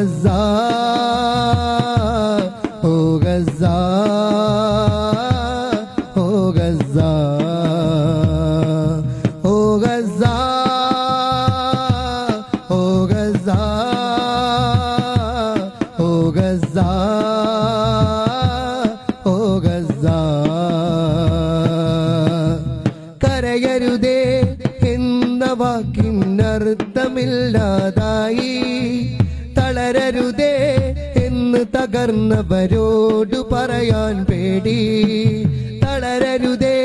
ഗസ്സാ ഓ ഗസ്സാ ഓ ഗസ്സാ ഓ ഗസ്സാ ഓ ഗസ്സാ ഓ ഗസ്സാ ഓ ഗസ്സാ കരയരുതേ എന്ന വാക്കിനർത്ഥമില്ലാതായി തളരരുതേ എന്ന് തകർന്നവരോട് പറയാൻ പേടി തളരരുതേ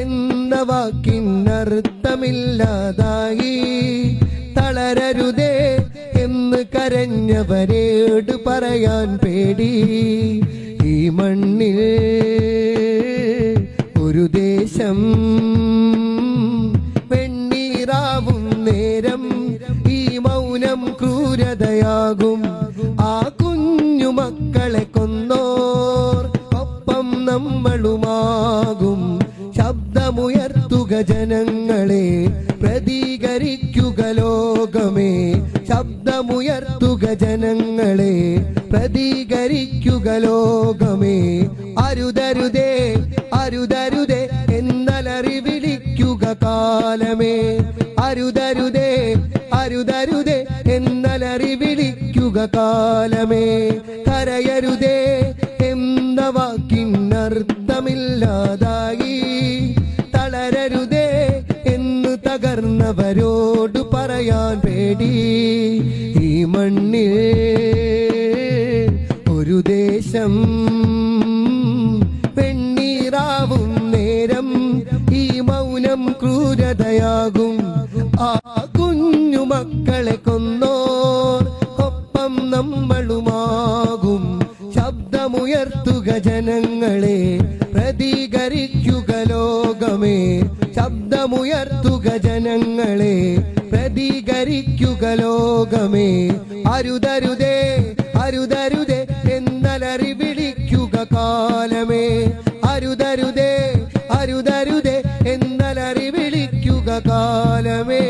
എന്ന വാക്കിനർത്ഥമില്ലാതായി തളരരുതേ എന്ന് കരഞ്ഞവരോട് പറയാൻ പേടി ഈ മണ്ണിൽ ഒരു ദേശം വെണ്ണീറാവും നേരം ഈ മൗനം ക്രൂരതയാകും ആ കുഞ്ഞു മക്കളെ കൊന്നോർ ഒപ്പം നമ്മളുമാകും ശബ്ദമുയർത്തുക ജനങ്ങളെ പ്രതികരിക്കുക ലോകമേ ശബ്ദമുയർത്തുക ജനങ്ങളെ പ്രതികരിക്കുക ലോകമേ അരുതരുതേ അരുതരുതേ എന്നലറി വിളിക്കുക കാലമേ അരുതരുതേ അരുതരുതേ എന്നലറി വിളിക്കുക കാലമേ കരയരുതേ എന്ന വാക്കിനർത്ഥമില്ലാതായി തളരരുതേ എന്ന് തകർന്നവരോട് പറയാൻ പേടി ഈ മണ്ണിൽ ഒരു ദേശം വെണ്ണീറാവും നേരം ഈ മൗനം ക്രൂരതയാകും ആ കുഞ്ഞു മക്കളെ കൊന്നോർ ഒപ്പം നമ്മളുമാകും ശബ്ദമുയർത്തുക ജനങ്ങളെ പ്രതികരിക്കുക ലോകമേ ശബ്ദമുയർത്തുക ജനങ്ങളെ പ്രതികരിക്കുക ലോകമേ അരുതരുതേ അരുതരുതേ എന്നലറി വിളിക്കുക കാലമേ അരുതരുതേ അരുതരുതേ എന്നലറി വിളിക്കുക കാലമേ